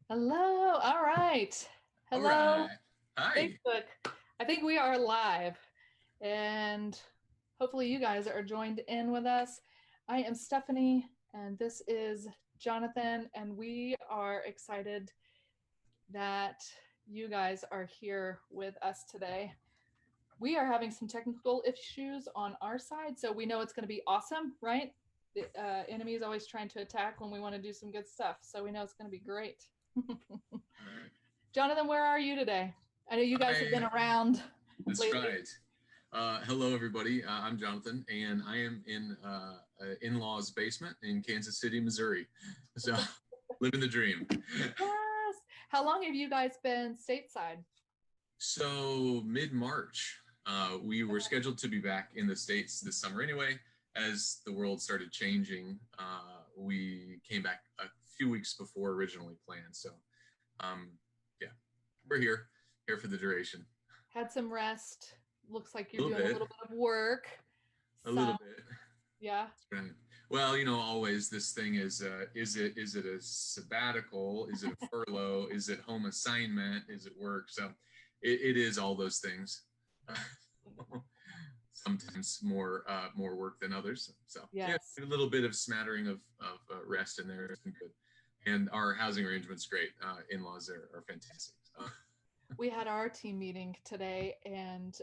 Hello. All right. All Hello, right. Hi. Facebook. I think we are live, and hopefully, you guys are joined in with us. I am Stephanie, and this is Jonathan, and we are excited that you guys are here with us today. We are having some technical issues on our side, so we know it's going to be awesome, right? The enemy is always trying to attack when we want to do some good stuff, so we know it's going to be great. All right. Jonathan, where are you today? I know you guys have been Hi. around That's lately. right. Hello, everybody. I'm Jonathan, and I am in in-laws' basement in Kansas City, Missouri. So, living the dream. Yes. How long have you guys been stateside? So, mid-March, we were scheduled to be back in the States this summer anyway. As the world started changing, we came back a few weeks before originally planned. So, um, yeah, we're here for the duration. Had some rest. Looks like A you're little doing a bit, little bit of work. a So, little bit. yeah. Right. Well, always this thing is it a sabbatical? Is it a furlough? Is it home assignment? Is it work? So it is all those things. Sometimes more work than others. So yeah, Yes. a little bit of smattering of rest in there has been good. And our housing arrangement's great. In-laws are fantastic. So. We had our team meeting today, and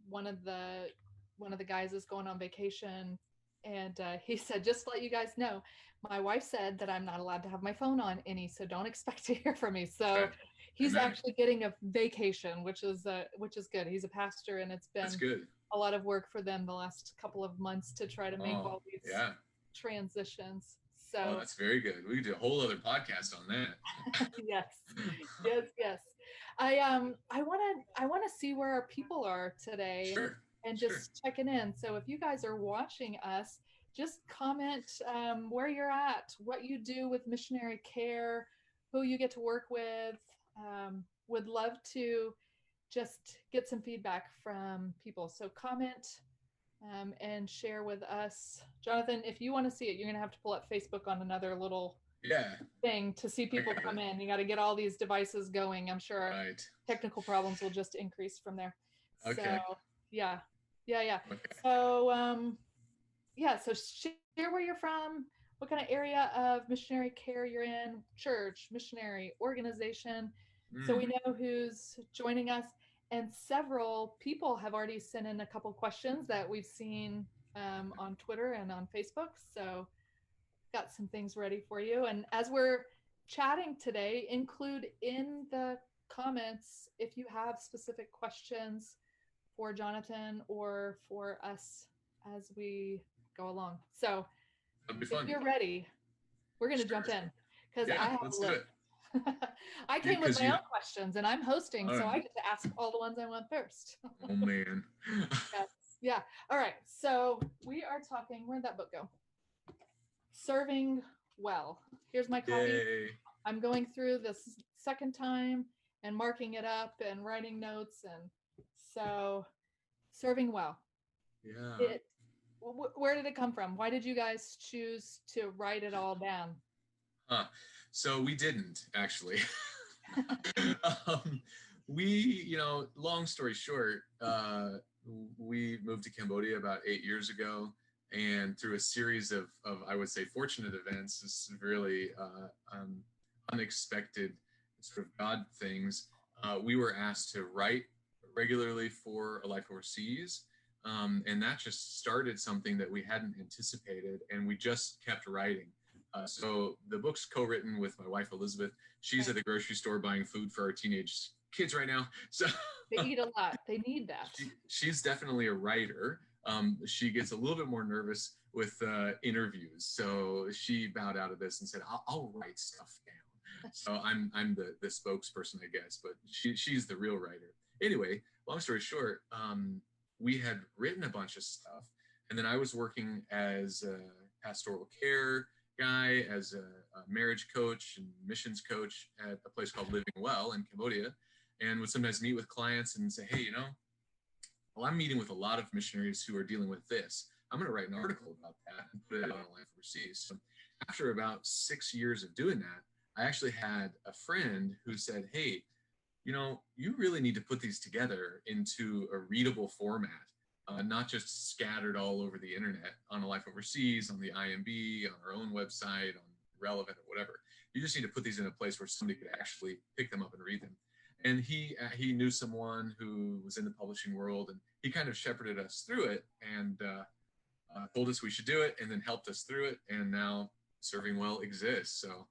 one of the guys is going on vacation, and he said, "Just to let you guys know, my wife said that I'm not allowed to have my phone on any, so don't expect to hear from me." So Right. he's Amen. actually getting a vacation, which is good. He's a pastor, and it's That's been good. a lot of work for them the last couple of months to try to make Oh all these yeah. transitions. Oh, So that's very good. We could do a whole other podcast on that. yes, yes, yes. I wanna see where our people are today, Sure. and Sure. just checking in. So if you guys are watching us, just comment where you're at, what you do with missionary care, who you get to work with. Would love to just get some feedback from people. So comment and share with us. Jonathan, if you want to see it, you're going to have to pull up Facebook on another little Yeah, thing to see I people got come it. in. You got to get all these devices going. I'm sure Right. technical problems will just increase from there. So, Okay. yeah, yeah, yeah. Okay. So, yeah, so share where you're from, what kind of area of missionary care you're in, church, missionary, organization, so we Mm, know who's joining us. And several people have already sent in a couple questions that we've seen on Twitter and on Facebook. So, got some things ready for you. And as we're chatting today, include in the comments if you have specific questions for Jonathan or for us as we go along. So that'll be if fun. you're ready, we're going to jump Sure. in because I Yeah, have let's a do list. it. I came with Because my you, own questions and I'm hosting, all so I right. get to ask all the ones I want first. Oh man. Yes. Yeah. All right. So we are talking, where'd that book go? Serving Well. Here's my copy. Yay. I'm going through this second time and marking it up and writing notes. And so, Serving Well. Yeah. It. Where did it come from? Why did you guys choose to write it all down? Huh. So we didn't actually. um, we, long story short, we moved to Cambodia about 8 years ago, and through a series of I would say fortunate events, this really unexpected sort of God things, we were asked to write regularly for a life overseas. And that just started something that we hadn't anticipated, and we just kept writing. So the book's co-written with my wife Elizabeth. She's Okay. at the grocery store buying food for our teenage kids right now. So They eat a lot. They need that. she's definitely a writer. She gets a little bit more nervous with interviews, so she bowed out of this and said, "I'll write stuff down." So I'm the spokesperson, I guess, but she's the real writer. Anyway, long story short, we had written a bunch of stuff, and then I was working as a pastoral care guy, as a marriage coach and missions coach at a place called Living Well in Cambodia, and would sometimes meet with clients and say, "Hey, well, I'm meeting with a lot of missionaries who are dealing with this. I'm going to write an article about that and put it on Life Overseas." So after about 6 years of doing that, I actually had a friend who said, hey, you really need to put these together into a readable format, not just scattered all over the internet on A Life Overseas, on the IMB, on our own website, on Relevant, or whatever. You just need to put these in a place where somebody could actually pick them up and read them. And he knew someone who was in the publishing world, and he kind of shepherded us through it, and told us we should do it, and then helped us through it. And now Serving Well exists. So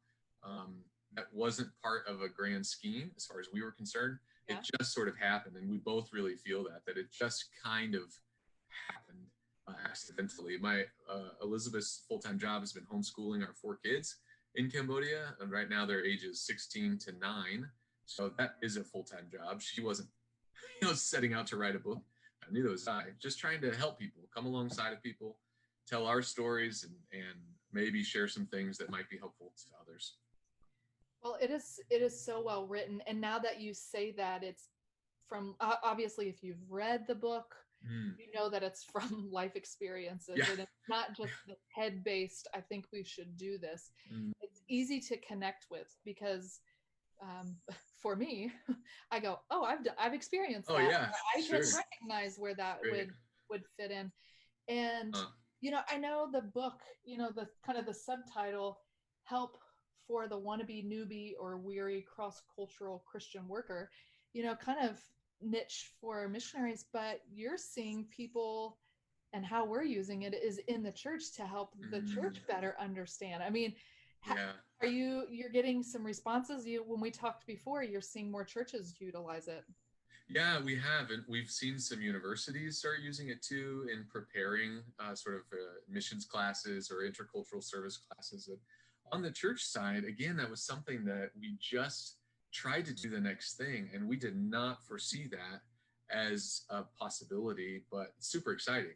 that wasn't part of a grand scheme as far as we were concerned. Yeah. It just sort of happened, and we both really feel that it just kind of happened accidentally. My Elizabeth's full-time job has been homeschooling our 4 kids in Cambodia, and right now they're ages 16 to 9. So that is a full-time job. She wasn't, setting out to write a book. Neither was I. Just trying to help people, come alongside of people, tell our stories, and maybe share some things that might be helpful to others. Well, it is so well written. And now that you say that, it's from, obviously, if you've read the book, you know that it's from life experiences. Yeah. And it's not just the head-based, I think we should do this. It's easy to connect with because for me, I go, oh, I've experienced that. Yeah, I can recognize where that would fit in. And, I know the book, the kind of the subtitle, Help for the Wannabe Newbie or Weary Cross-Cultural Christian Worker, kind of niche for missionaries, but you're seeing people, and how we're using it is in the church to help the church better understand. I mean, you're getting some responses? When we talked before, you're seeing more churches utilize it. Yeah, we have, and we've seen some universities start using it too in preparing sort of missions classes or intercultural service classes. And on the church side, again, that was something that we just tried to do the next thing, and we did not foresee that as a possibility, but super exciting.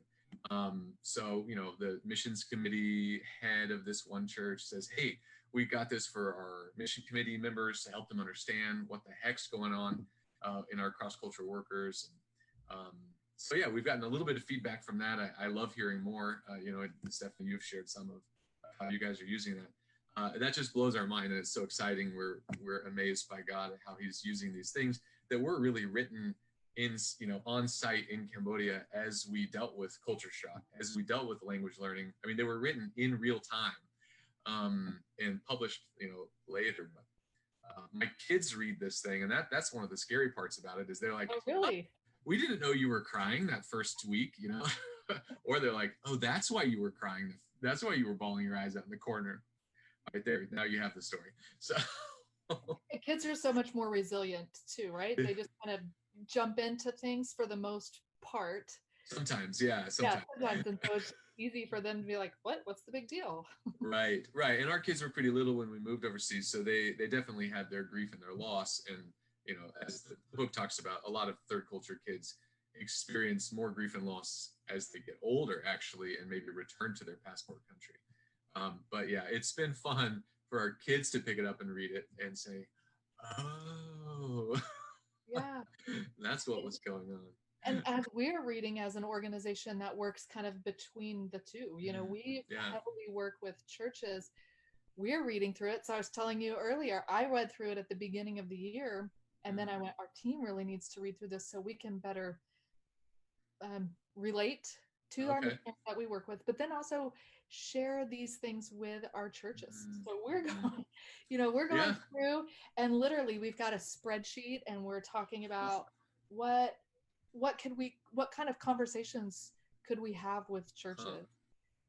So, the missions committee head of this one church says, hey, we got this for our mission committee members to help them understand what the heck's going on in our cross-cultural workers. So yeah, we've gotten a little bit of feedback from that. I love hearing more. Stephanie, you've shared some of how you guys are using that. That just blows our mind, and it's so exciting. We're amazed by God at how He's using these things that were really written in, on site in Cambodia as we dealt with culture shock, as we dealt with language learning. I mean, they were written in real time and published, later. But my kids read this thing, and that's one of the scary parts about it is they're like, oh, really? We didn't know you were crying that first week, or they're like, oh, that's why you were crying. That's why you were bawling your eyes out in the corner. Right there. Now you have the story. So kids are so much more resilient too, right? They just kind of jump into things for the most part. Sometimes, yeah. Sometimes. And so it's easy for them to be like, what's the big deal? Right. And our kids were pretty little when we moved overseas, so they definitely had their grief and their loss. And as the book talks about, a lot of third culture kids experience more grief and loss as they get older, actually, and maybe return to their passport country. But yeah, it's been fun for our kids to pick it up and read it and say, oh, yeah, that's what was going on. And as we're reading as an organization that works kind of between the two, we heavily work with churches. We're reading through it. So I was telling you earlier, I read through it at the beginning of the year, and then I went, our team really needs to read through this so we can better relate to our missionaries that we work with, but then also share these things with our churches. So we're going, we're going through, and literally we've got a spreadsheet, and we're talking about what kind of conversations could we have with churches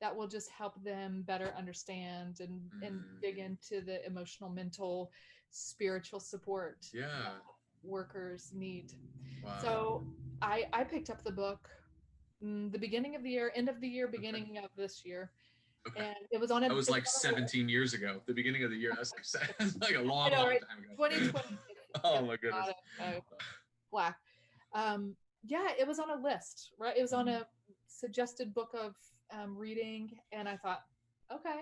that will just help them better understand and dig into the emotional, mental, spiritual support workers need. Wow. So I picked up the book the beginning of the year, end of the year, beginning of this year. Okay. And it was on That was like 17 years ago. The beginning of the year. That's like a long time ago. 2020. Oh my goodness. Black. It was on a list, right? It was on a suggested book of reading, and I thought, okay,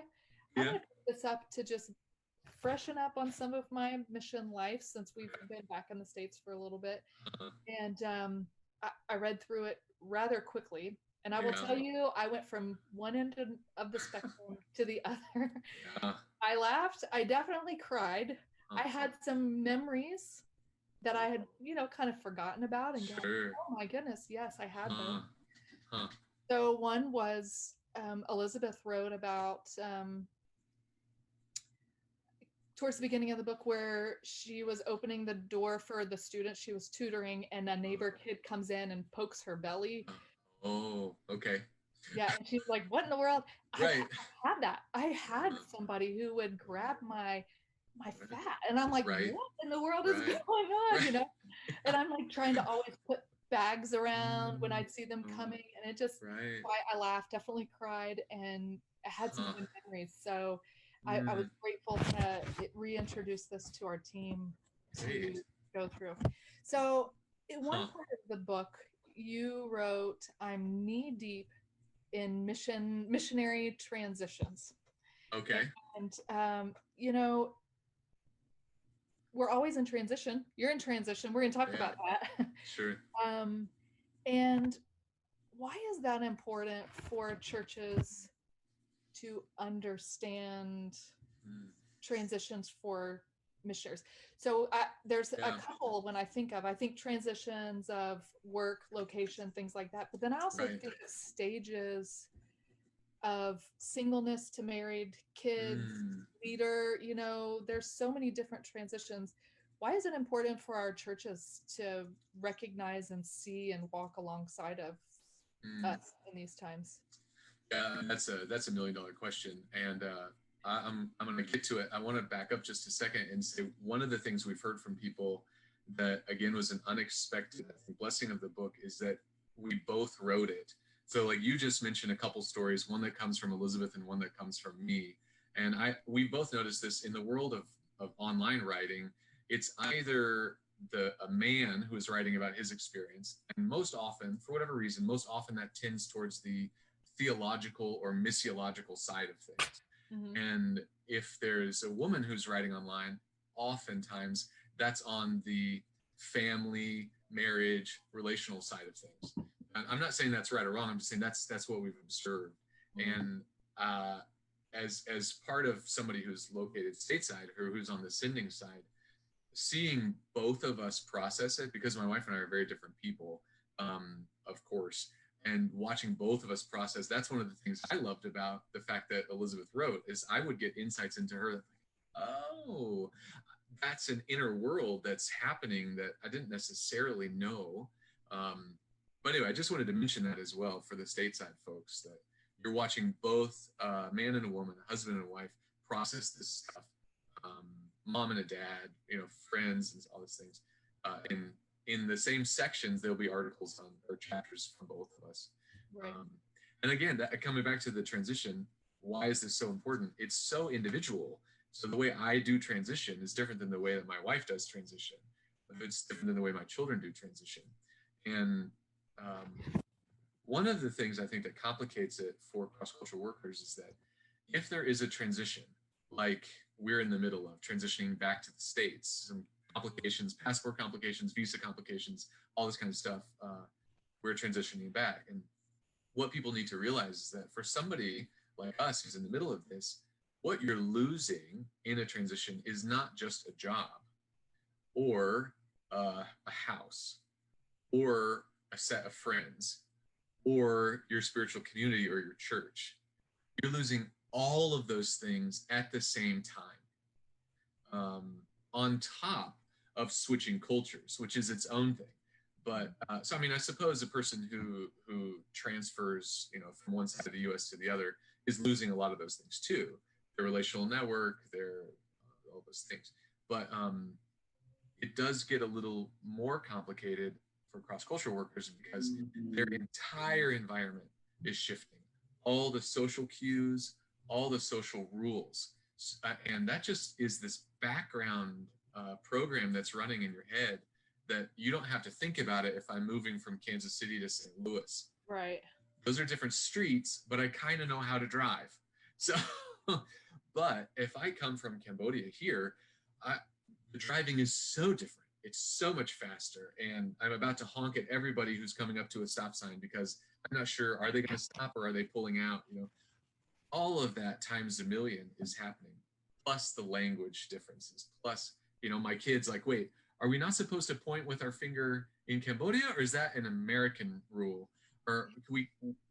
I'm gonna pick this up to just freshen up on some of my mission life since we've been back in the States for a little bit. And I read through it rather quickly. And I will tell you, I went from one end of the spectrum to the other. I laughed. I definitely cried. Huh. I had some memories that I had, kind of forgotten about and going, Sure. oh my goodness, yes, I had those. Huh. So one was Elizabeth wrote about towards the beginning of the book where she was opening the door for the student she was tutoring, and a neighbor kid comes in and pokes her belly. Oh, okay. Yeah, and she's like, "What in the world?" I've Right. had that. I had somebody who would grab my fat, and I'm like, Right. "What in the world is Right. going on?" Right. And I'm like trying to always put bags around when I'd see them coming, and it just Right. I laughed, definitely cried, and I had some good memories. So I was Mm, grateful to reintroduce this to our team to great. go through. So in one Huh. part of the book, you wrote, "I'm knee deep in missionary transitions." Okay. And we're always in transition. You're in transition. We're going to talk Yeah. about that. Sure. um, and why is that important for churches to understand Mm, transitions for missionaries? So there's a yeah. couple when I think transitions of work, location, things like that. But then I also Right. think of stages of singleness to married, kids, Mm. leader. There's so many different transitions. Why is it important for our churches to recognize and see and walk alongside of Mm. us in these times? Yeah, that's a $1 million question, and I'm going to get to it. I want to back up just a second and say one of the things we've heard from people that again was an unexpected blessing of the book is that we both wrote it. So like you just mentioned a couple stories, one that comes from Elizabeth and one that comes from me, and we both noticed this in the world of online writing. It's either a man who is writing about his experience, and most often, for whatever reason, most often that tends towards the theological or missiological side of things. Mm-hmm. And if there's a woman who's writing online, oftentimes that's on the family, marriage, relational side of things. And I'm not saying that's right or wrong. I'm just saying that's what we've observed. Mm-hmm. And as part of somebody who's located stateside or who's on the sending side, seeing both of us process it, because my wife and I are very different people, of course, and watching both of us process, that's one of the things I loved about the fact that Elizabeth wrote, is I would get insights into her, oh, that's an inner world that's happening that I didn't necessarily know. But anyway, I just wanted to mention that as well for the stateside folks, that you're watching both a man and a woman, a husband and a wife, process this stuff. Um, Mom and a dad, friends and all these things. In the same sections, there'll be articles on or chapters from both of us. Right. And again, coming back to the transition, why is this so important? It's so individual. So the way I do transition is different than the way that my wife does transition. It's different than the way my children do transition. And one of the things I think that complicates it for cross-cultural workers is that if there is a transition, like we're in the middle of transitioning back to the States, some complications, passport complications, visa complications, all this kind of stuff, we're transitioning back. And what people need to realize is that for somebody like us who's in the middle of this, what you're losing in a transition is not just a job or a house or a set of friends or your spiritual community or your church. You're losing all of those things at the same time, on top of switching cultures, which is its own thing. But so I mean, I suppose a person who transfers, from one side of the U.S. to the other is losing a lot of those things too. Their relational network, their all those things. But it does get a little more complicated for cross-cultural workers because their entire environment is shifting. All the social cues, all the social rules. And that just is this background program that's running in your head that you don't have to think about it if I'm moving from Kansas City to St. Louis. Right. Those are different streets, but I kind of know how to drive. So, but if I come from Cambodia here, the driving is so different. It's so much faster. And I'm about to honk at everybody who's coming up to a stop sign because I'm not sure, are they going to stop or are they pulling out? All of that times a million is happening. plus the language differences, plus, my kids like, wait, are we not supposed to point with our finger in Cambodia, or is that an American rule? Or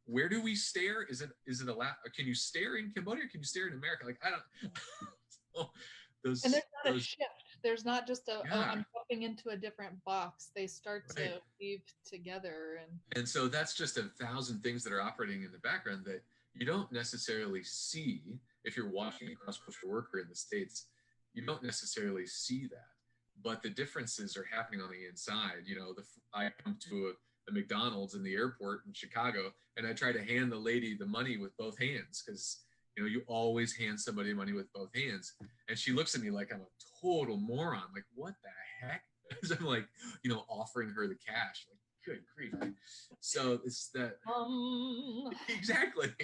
where do we stare? Is it allowed? Can you stare in Cambodia? Or can you stare in America? Like, I don't. So And there's not a those shift. There's not just oh, yeah, I'm jumping into a different box. They start right. to weave together. And so that's just 1,000 things that are operating in the background that you don't necessarily see if you're watching a cross-cultural worker in the States. You don't necessarily see that, but the differences are happening on the inside. I come to a McDonald's in the airport in Chicago, and I try to hand the lady the money with both hands because you always hand somebody money with both hands, and she looks at me like I'm a total moron. Like, what the heck? Because I'm like, offering her the cash. Like, good grief. So it's that exactly,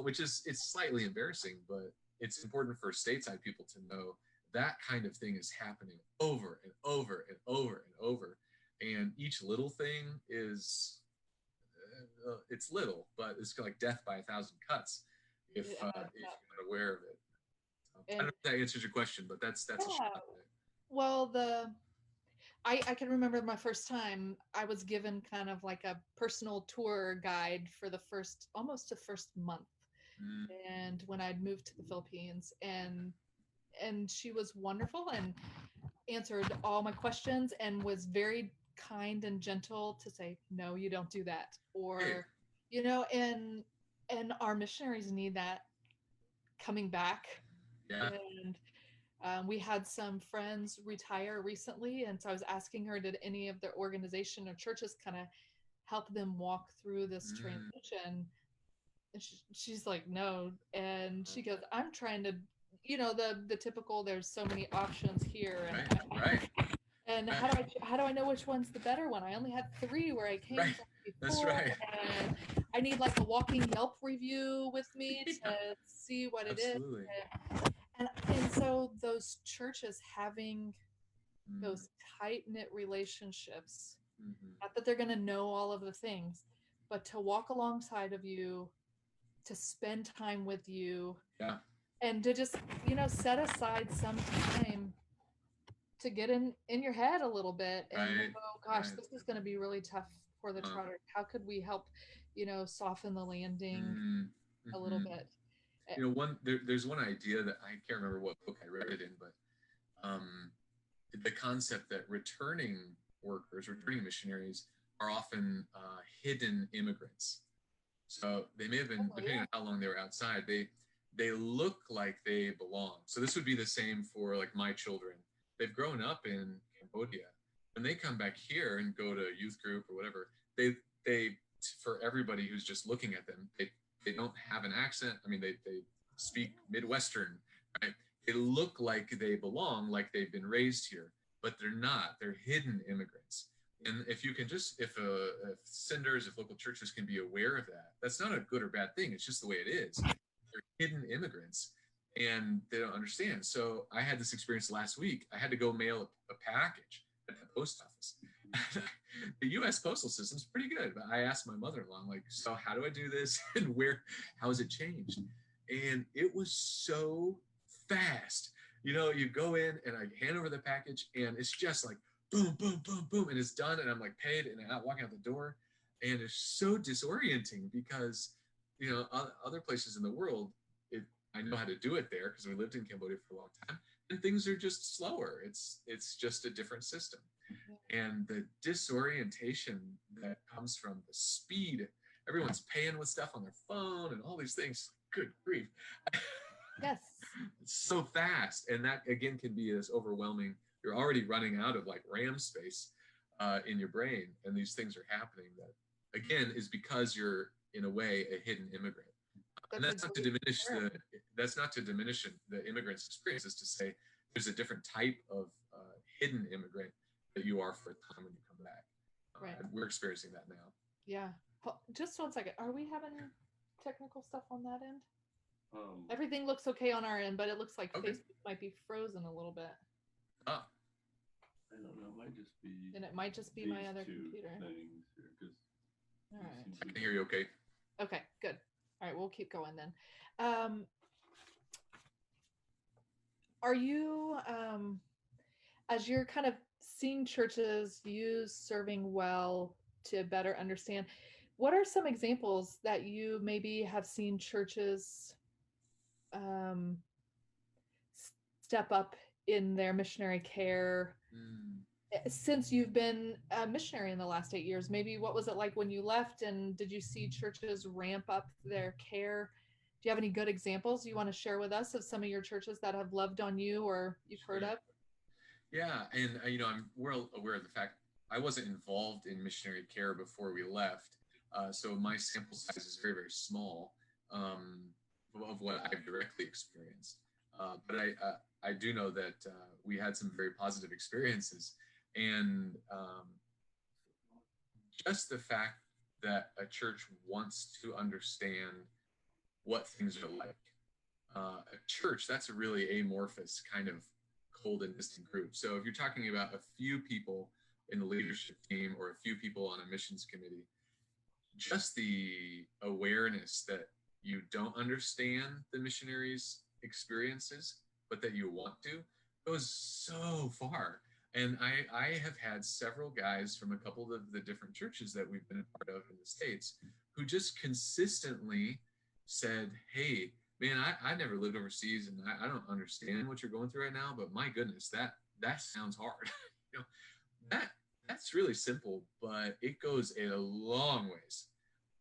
which is, it's slightly embarrassing, but it's important for stateside people to know that kind of thing is happening over and over and over and over. And each little thing is, it's little, but it's like death by 1,000 cuts if you're not aware of it. So, I don't know if that answers your question, but that's a shot at it. Well, I can remember my first time I was given kind of like a personal tour guide for almost the first month. And when I'd moved to the Philippines, and she was wonderful and answered all my questions and was very kind and gentle to say, no, you don't do that. Or, and our missionaries need that coming back. Yeah. And we had some friends retire recently, and so I was asking her, did any of their organization or churches kind of help them walk through this transition? And she's like, no. And she goes, I'm trying to, the typical, there's so many options here. And right. And how do I know which one's the better one? I only had 3 where I came from before. That's right. And I need like a walking Yelp review with me to see what it is. And so those churches having those tight-knit relationships, not that they're going to know all of the things, but to walk alongside of you, to spend time with you, and to just, set aside some time to get in your head a little bit and oh gosh, this is going to be really tough for the Trotter. How could we help, soften the landing a little bit? There's one idea that I can't remember what book I read it in, but the concept that returning missionaries are often hidden immigrants. So they may have been, depending on how long they were outside, they look like they belong. So this would be the same for like my children. They've grown up in Cambodia. When they come back here and go to youth group or whatever, they for everybody who's just looking at them, they don't have an accent. I mean, they speak Midwestern, right? They look like they belong, like they've been raised here, but they're not. They're hidden immigrants. And if local churches can be aware of that, that's not a good or bad thing. It's just the way it is. They're hidden immigrants, and they don't understand. So I had this experience last week. I had to go mail a package at the post office. The U.S. postal system's pretty good, but I asked my mother-in-law, I'm like, so how do I do this, and how has it changed? And it was so fast. You go in and I hand over the package, and it's just like boom, boom, boom, boom, and it's done, and I'm like paid, and I'm walking out the door, and it's so disorienting because other places in the world, I know how to do it there because we lived in Cambodia for a long time, and things are just slower. It's just a different system. And the disorientation that comes from the speed, everyone's paying with stuff on their phone and all these things. Good grief. Yes. It's so fast. And that, again, can be as overwhelming. You're already running out of like RAM space in your brain. And these things are happening that, again, is because you're, in a way, a hidden immigrant. And that's not to diminish the immigrant's experience. Is to say there's a different type of hidden immigrant that you are for a time when you come back. Right. We're experiencing that now. Yeah. Just 1 second. Are we having technical stuff on that end? Everything looks okay on our end, but it looks like Facebook might be frozen a little bit. I don't know. It might just be. And it might just be my other computer. Here, all right. I can hear you okay. Okay, good. All right, we'll keep going then. Are you, as you're kind of seeing churches use serving well to better understand, what are some examples that you maybe have seen churches um, step up in their missionary care Mm. since you've been a missionary in the last 8 years? Maybe what was it like when you left, and did you see churches ramp up their care? Do you have any good examples you want to share with us of some of your churches that have loved on you or you've heard Sure. of? Yeah, and I'm well aware of the fact I wasn't involved in missionary care before we left, so my sample size is very, very small, um, of what I've directly experienced. But I do know that we had some very positive experiences, and just the fact that a church wants to understand what things are like. A church, that's a really amorphous kind of cold and distant group. So if you're talking about a few people in the leadership team or a few people on a missions committee, just the awareness that you don't understand the missionaries' experiences, but that you want to, goes so far. And I have had several guys from a couple of the different churches that we've been a part of in the States who just consistently said, hey, man, I never lived overseas and I don't understand what you're going through right now, but my goodness, that sounds hard. you know, that that's really simple, but it goes a long ways.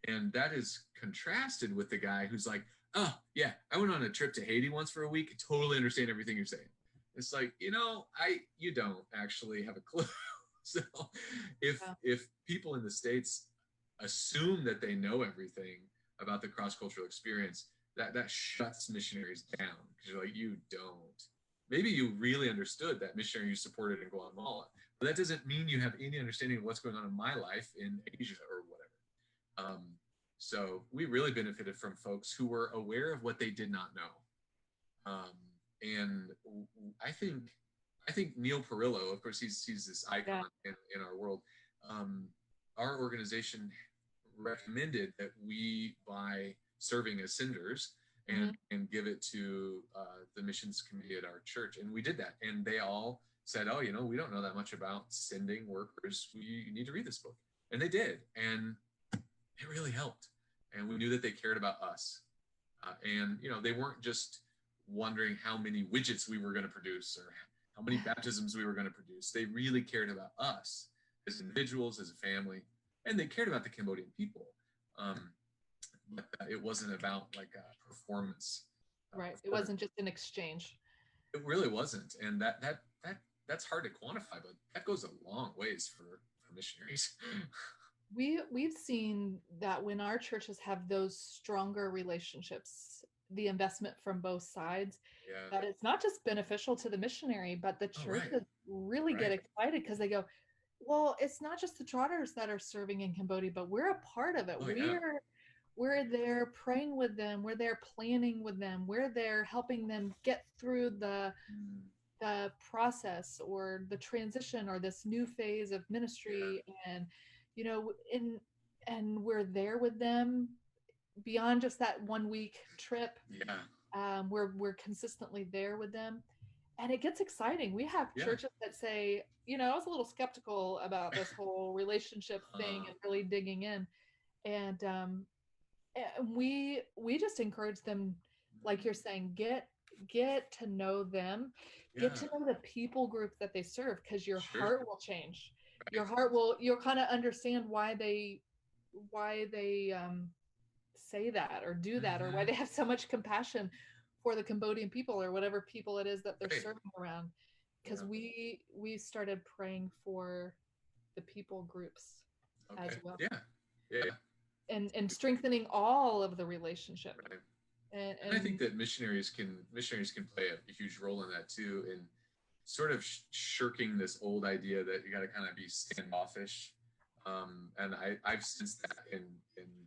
And that is contrasted with the guy who's like, oh, yeah, I went on a trip to Haiti once for a week. I totally understand everything you're saying. It's like, you don't actually have a clue. So Yeah. if people in the States assume that they know everything about the cross-cultural experience, that shuts missionaries down because you're like, you don't. Maybe you really understood that missionary you supported in Guatemala, but that doesn't mean you have any understanding of what's going on in my life in Asia or whatever. Um, so we really benefited from folks who were aware of what they did not know. And I think Neil Perillo, of course, he's this Yeah. icon in our world. Um, our organization recommended that we buy serving as senders Mm-hmm. and give it to the missions committee at our church, and we did that. And they all said, "Oh, we don't know that much about sending workers. You need to read this book." And they did, and it really helped. And we knew that they cared about us. And they weren't just wondering how many widgets we were going to produce or how many baptisms we were going to produce. They really cared about us as individuals, as a family, and they cared about the Cambodian people. But it wasn't about like a performance. Right. It For wasn't just an exchange. It really wasn't, and that's hard to quantify, but that goes a long ways for missionaries. We've seen that when our churches have those stronger relationships, the investment from both sides, Yeah. that it's not just beneficial to the missionary, but the Oh, right. churches really get Right. excited because they go, well, it's not just the Trotters that are serving in Cambodia, but we're a part of it. Oh, yeah. We're there praying with them. We're there planning with them. We're there helping them get through Mm, the process or the transition or this new phase of yeah. ministry. And you know in and we're there with them beyond just that 1 week trip. Yeah. We're consistently there with them, and it gets exciting. We have Yeah. churches that say, I was a little skeptical about this whole relationship thing and really digging in. And we just encourage them, like you're saying, get to know them, get Yeah. to know the people group that they serve, because your Sure. heart will change. Your Right. heart will, you'll kind of understand why they say that or do that, or why Mm-hmm. they have so much compassion for the Cambodian people or whatever people it is that they're Right. serving around. Because Yeah. we started praying for the people groups as Okay. well, Yeah. Yeah. and strengthening all of the relationship. Right. And I think And that missionaries can play a huge role in that too, in sort of shirking this old idea that you got to kind of be standoffish. And I've sensed that in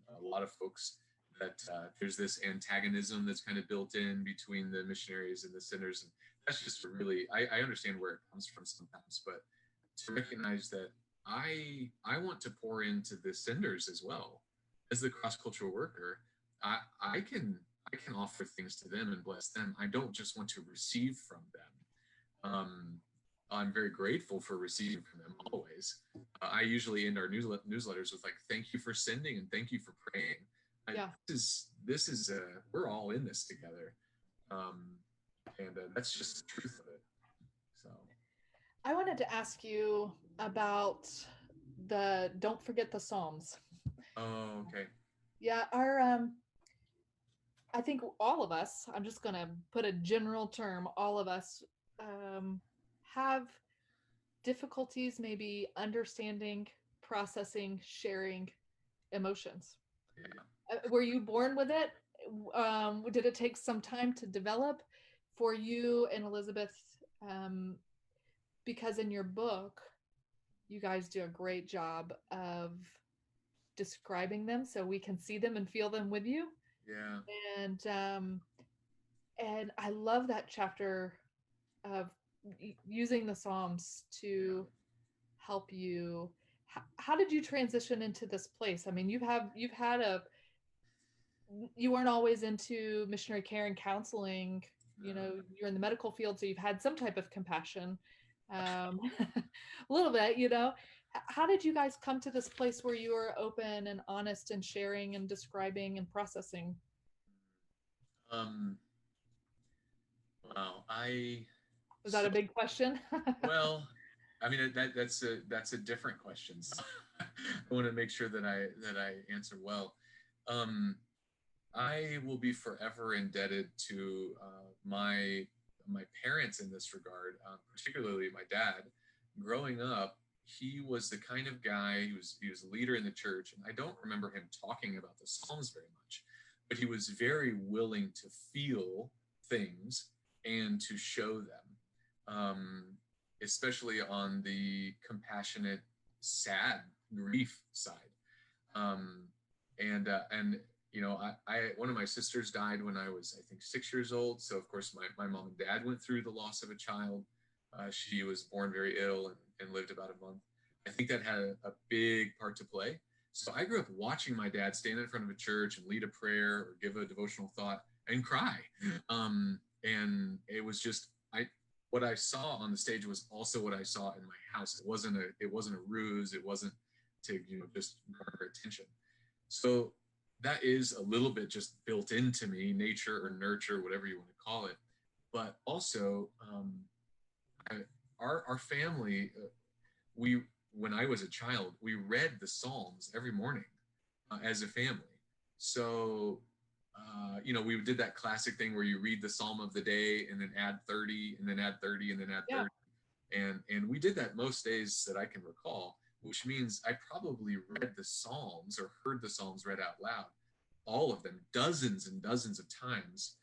a lot of folks that there's this antagonism that's kind of built in between the missionaries and the sinners, and that's just really I understand where it comes from sometimes, but to recognize that I want to pour into the senders as well as the cross cultural worker. I can I can offer things to them and bless them. I don't just want to receive from them. I'm very grateful for receiving from them always. I usually end our newsletters with like, "Thank you for sending and thank you for praying." Yeah. This is we're all in this together, and that's just the truth of it. So I wanted to ask you about the don't forget the Psalms. oh, okay. Yeah, our I think all of us, I'm just going to put a general term, all of us have difficulties maybe understanding, processing, sharing emotions. Yeah. Were you born with it? Did it take some time to develop for you and Elizabeth? Um, because in your book, you guys do a great job of describing them so we can see them and feel them with you. Yeah. And I love that chapter of using the Psalms to help you. How did you transition into this place? I mean, you've had a you weren't always into missionary care and counseling. You know, you're in the medical field, so you've had some type of compassion, a little bit. You know, how did you guys come to this place where you were open and honest and sharing and describing and processing? Um. Wow. Was that So a big question? well, I mean that's a different question. So I want to make sure that I answer well. Um, I will be forever indebted to my parents in this regard, particularly my dad. Growing up, he was the kind of guy he was a leader in the church, and I don't remember him talking about the Psalms very much, but he was very willing to feel things and to show them, especially on the compassionate, sad grief side. Um, and you know, I one of my sisters died when I was, I think, 6 years old. So of course my mom and dad went through the loss of a child. She was born very ill and lived about a month. I think that had a big part to play. So I grew up watching my dad stand in front of a church and lead a prayer or give a devotional thought and cry. And it was just what I saw on the stage was also what I saw in my house. It wasn't a ruse. It wasn't to just garner attention. So that is a little bit just built into me, nature or nurture, whatever you want to call it. But also, our family, we when I was a child, we read the Psalms every morning as a family. So we did that classic thing where you read the Psalm of the day and then add 30 and then add 30 and then add 30. And we did that most days that I can recall, which means I probably read the Psalms or heard the Psalms read out loud, all of them, dozens and dozens of times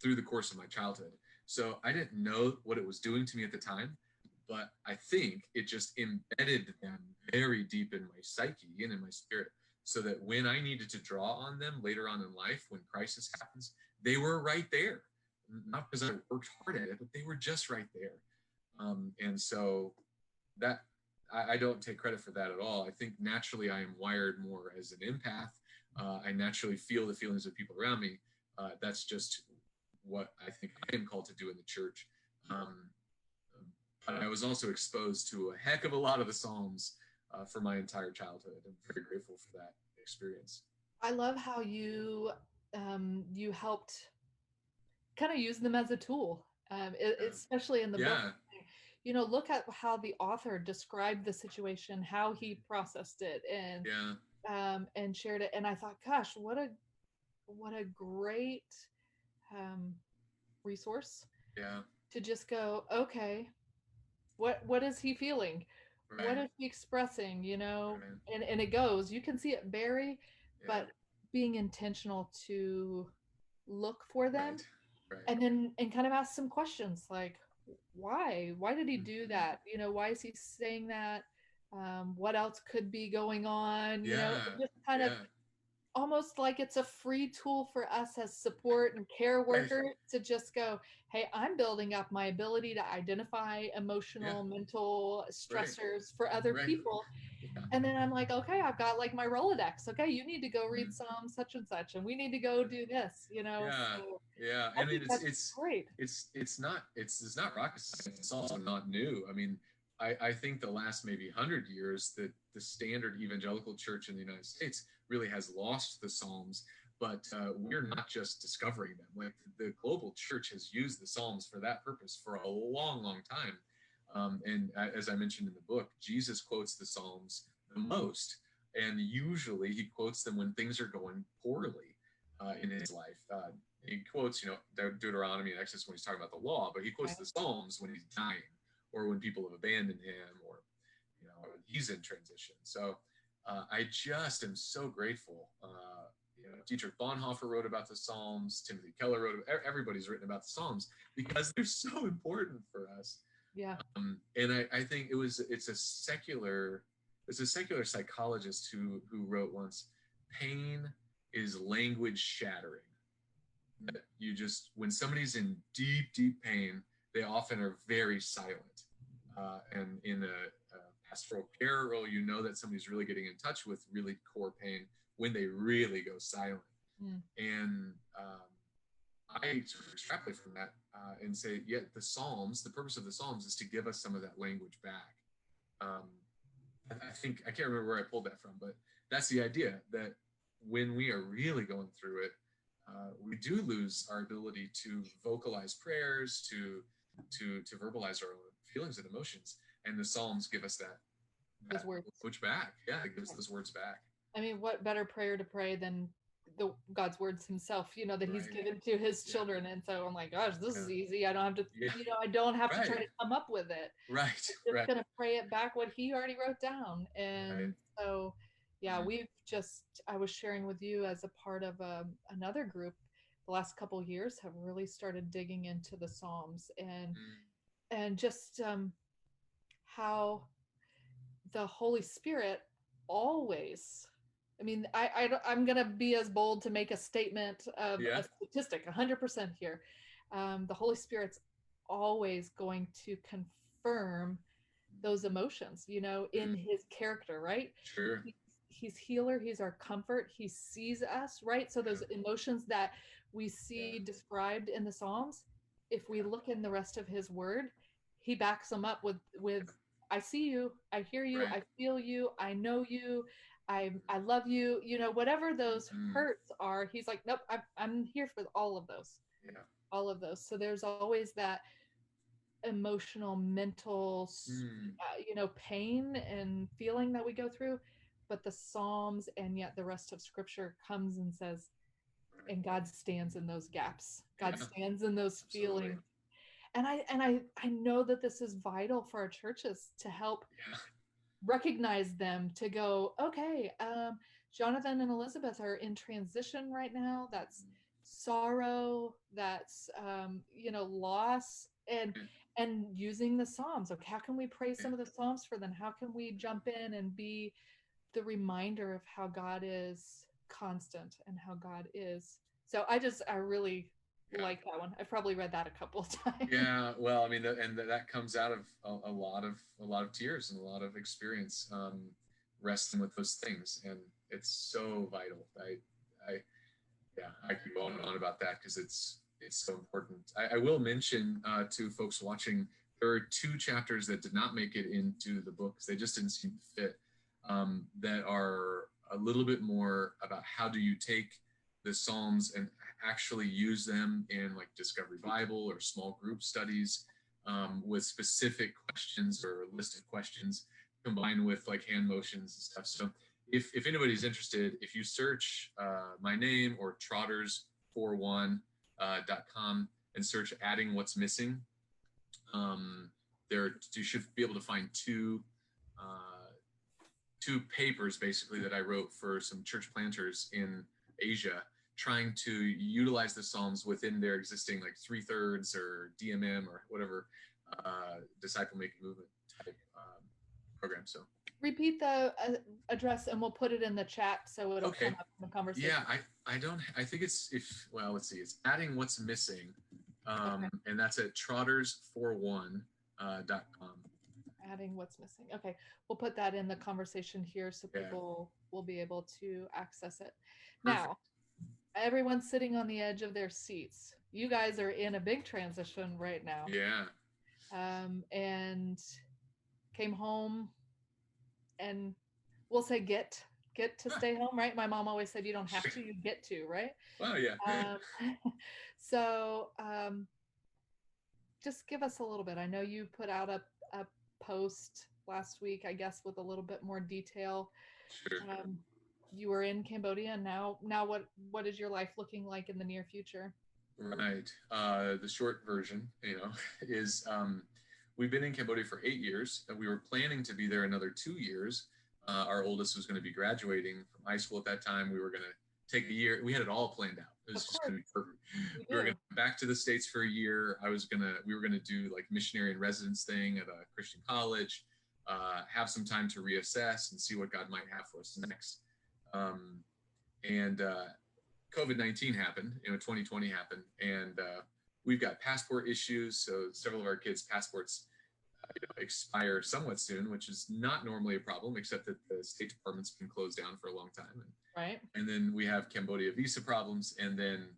through the course of my childhood. So I didn't know what it was doing to me at the time, but I think it just embedded them very deep in my psyche and in my spirit, so that when I needed to draw on them later on in life, when crisis happens, they were right there. Not because I worked hard at it, but they were just right there. And so that I don't take credit for that at all. I think naturally I am wired more as an empath. I naturally feel the feelings of people around me. That's just what I think I am called to do in the church. But I was also exposed to a heck of a lot of the Psalms for my entire childhood. I'm very grateful for that experience. I love how you helped kind of use them as a tool, especially in the book. You know, look at how the author described the situation, how he processed it, and shared it. And I thought, gosh, what a great resource. Yeah. To just go, okay, what is he feeling? Right. What is he expressing? You know, right. And it goes. You can see it vary, but being intentional to look for them, right. And then kind of ask some questions like, why did he do that? You know, why is he saying that? What else could be going on? You know, just kind of almost like it's a free tool for us as support and care Right. workers to just go, hey, I'm building up my ability to identify Yeah. emotional, mental Right. stressors for other Right. people. Yeah. And then I'm like, okay, I've got like my Rolodex. Okay, you need to go read Mhm. Psalm such and such, and we need to go do this, you know? Yeah. So Yeah. I I mean, think that's great. it's not rocket science. It's also not new. I mean, I think the last maybe 100 years that the standard evangelical church in the United States really has lost the Psalms, but we're not just discovering them. Like the global church has used the Psalms for that purpose for a long, long time. And as I mentioned in the book, Jesus quotes the Psalms the most, and usually he quotes them when things are going poorly in his life. He quotes, Deuteronomy and Exodus when he's talking about the law, but he quotes Right. the Psalms when he's dying or when people have abandoned him or, he's in transition. So I just am so grateful. Dietrich Bonhoeffer wrote about the Psalms. Timothy Keller wrote. Everybody's written about the Psalms because they're so important for us. Yeah. And I think it's a secular psychologist who wrote once, pain is language shattering. That when somebody's in deep, deep pain, they often are very silent. And in a pastoral care role, that somebody's really getting in touch with really core pain when they really go silent. Mm. And I sort of extrapolate from that and say, yeah, the purpose of the Psalms is to give us some of that language back. I think, I can't remember where I pulled that from, but that's the idea, that when we are really going through it, we do lose our ability to vocalize prayers, to verbalize our own feelings and emotions. And the Psalms give us that Those words. language back. Yeah, it gives those words back. I mean, what better prayer to pray than the God's words himself, that he's Right. given to his Yeah. children. And so I'm like, gosh, this is Yeah. easy. I don't have to, Yeah. I don't have to try Right. to come up with it. Right. I'm just Right. going to pray it back what he already wrote down. And Right. so, yeah, Mhm. I was sharing with you as a part of another group, the last couple years have really started digging into the Psalms and just how the Holy Spirit always, I mean, I'm going to be as bold to make a statement of Yeah. a statistic, 100% here. The Holy Spirit's always going to confirm those emotions, in his character, right? Sure. He's healer. He's our comfort. He sees us, right? So those emotions that we see described in the Psalms, if we look in the rest of his word, he backs them up with I see you, I hear you, Right. I feel you, I know you, I love you, whatever those hurts are, he's like, nope, I'm here for all of those. Yeah. All of those. So there's always that emotional, mental, pain and feeling that we go through. But the Psalms and yet the rest of Scripture comes and says, and God stands in those gaps. God stands in those feelings. And I know that this is vital for our churches to help recognize them, to go, okay, Jonathan and Elizabeth are in transition right now. That's sorrow, that's loss, and using the Psalms. Okay, how can we pray some of the Psalms for them? How can we jump in and be the reminder of how God is constant and how God is? So I really like that one. I've probably read that a couple of times. Yeah, well, I mean, that comes out of a lot of tears and a lot of experience wrestling with those things, and it's so vital. I keep going on about that because it's so important. I will mention to folks watching, there are 2 chapters that did not make it into the book because they just didn't seem to fit. That are a little bit more about how do you take the Psalms and actually use them in like Discovery Bible or small group studies with specific questions or a list of questions combined with like hand motions and stuff. So if anybody's interested, if you search my name or trotters41.com and search adding what's missing, you should be able to find two papers basically that I wrote for some church planters in Asia, trying to utilize the Psalms within their existing like 3/3 or DMM or whatever disciple making movement type program. So repeat the address and we'll put it in the chat so it'll Okay. come up in the conversation. Yeah, I think it's well, let's see, it's adding what's missing. Okay. And that's at trotters41.com. Adding what's missing. Okay, we'll put that in the conversation here so Yeah. people will be able to access it. Perfect. Now, everyone's sitting on the edge of their seats. You guys are in a big transition right now. Yeah. And came home and we'll say get to stay home, right? My mom always said you don't have to, you get to, right? Well, yeah. So just give us a little bit. I know you put out a post last week, I guess, with a little bit more detail. Sure. You were in Cambodia, and now what is your life looking like in the near future? Right. The short version, is we've been in Cambodia for 8 years, and we were planning to be there another 2 years. Our oldest was going to be graduating from high school at that time. We were going to take a year. We had it all planned out. It was just going to be perfect. We were going to go back to the States for a year. We were going to do like missionary in residence thing at a Christian college, have some time to reassess and see what God might have for us next. And COVID-19 happened, 2020 happened, and we've got passport issues. So several of our kids' passports expire somewhat soon, which is not normally a problem, except that the State Department's been closed down for a long time. Right. And then we have Cambodia visa problems, and then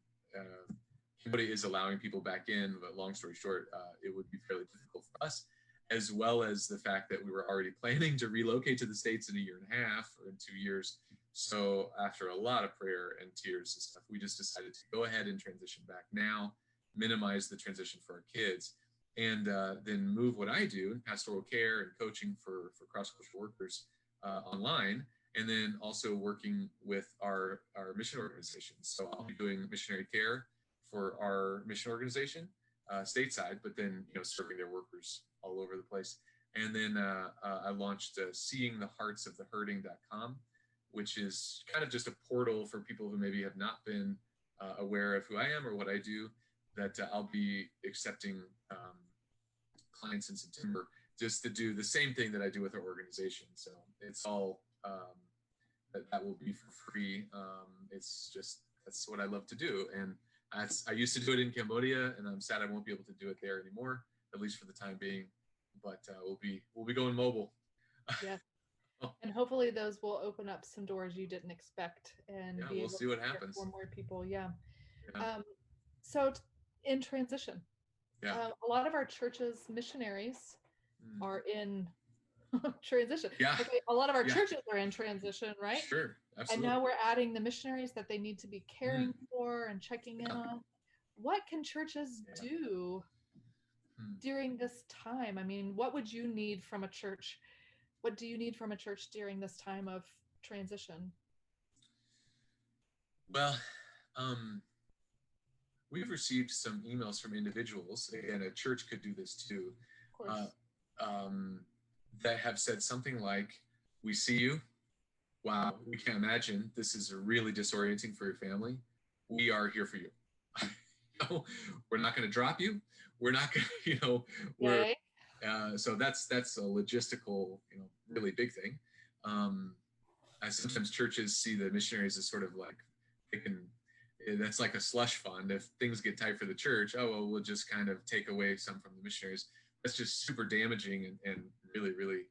Cambodia is allowing people back in, but long story short, it would be fairly difficult for us, as well as the fact that we were already planning to relocate to the States in a year and a half or in 2 years. So after a lot of prayer and tears and stuff, we just decided to go ahead and transition back now, minimize the transition for our kids, and then move what I do in pastoral care and coaching for cross-cultural workers online, and then also working with our mission organization. So I'll be doing missionary care for our mission organization stateside, but then serving their workers all over the place. And then I launched seeingtheheartsofthehurting.com, which is kind of just a portal for people who maybe have not been aware of who I am or what I do, that I'll be accepting clients in September just to do the same thing that I do with our organization. So it's all that will be for free. It's just, that's what I love to do. And I used to do it in Cambodia, and I'm sad I won't be able to do it there anymore, at least for the time being. But we'll be going mobile. Yeah. And hopefully those will open up some doors you didn't expect, and we'll see what happens for more people. So in transition, a lot of our churches missionaries are in transition. Okay, a lot of our churches are in transition, right? Sure, absolutely. And now we're adding the missionaries that they need to be caring for and checking in on. What can churches do during this time? I mean, what would you need from a church? What do you need from a church during this time of transition? Well, we've received some emails from individuals, and a church could do this too, that have said something like, "We see you. Wow, we can't imagine. This is really disorienting for your family. We are here for you. We're not going to drop you. We're not going to, we're." So that's a logistical, really big thing. Sometimes churches see the missionaries as sort of like, that's like a slush fund. If things get tight for the church, we'll just kind of take away some from the missionaries. That's just super damaging and really, really,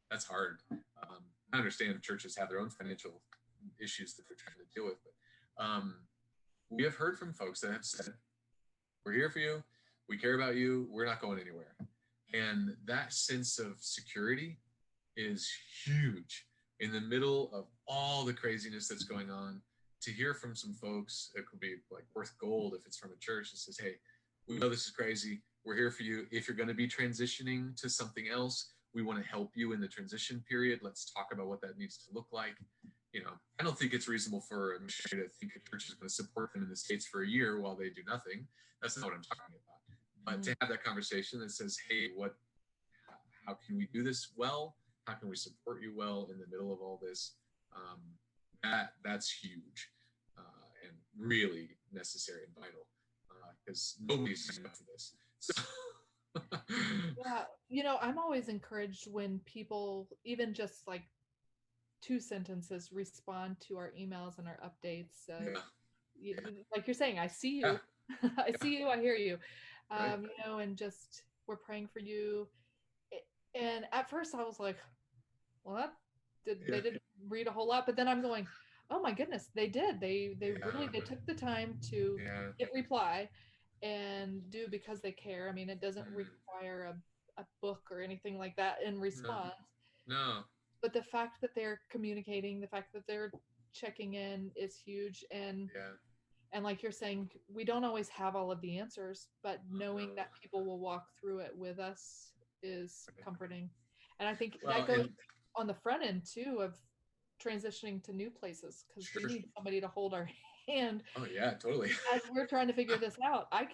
that's hard. I understand churches have their own financial issues that they're trying to deal with, but we have heard from folks that have said, "We're here for you. We care about you. We're not going anywhere." And that sense of security is huge in the middle of all the craziness that's going on. To hear from some folks, it could be like worth gold if it's from a church that says, "Hey, we know this is crazy. We're here for you. If you're going to be transitioning to something else, we want to help you in the transition period. Let's talk about what that needs to look like." I don't think it's reasonable for a missionary to think a church is going to support them in the States for a year while they do nothing. That's not what I'm talking about. But to have that conversation that says, "Hey, how can we do this well? How can we support you well in the middle of all this?" That's huge and really necessary and vital, because nobody's signed up for this. So Yeah, I'm always encouraged when people, even just like 2 sentences, respond to our emails and our updates. Yeah. Like you're saying, I see Yeah. you. I Yeah. see you, I hear you. Right. And just we're praying for you. And at first I was like, well, Yeah. they didn't read a whole lot, but then I'm going, oh my goodness, they did. They really Yeah. they took the time to Yeah. hit reply and do because they care. I mean, it doesn't Mm. require a book or anything like that in No. response, No. but the fact that they're communicating, the fact that they're checking in is huge. Yeah. And like you're saying, we don't always have all of the answers, but No. knowing that people will walk through it with us is comforting. And I think Well, that goes and on the front end too of transitioning to new places, because we sure. need somebody to hold our hand Oh yeah, totally. as we're trying to figure this out. I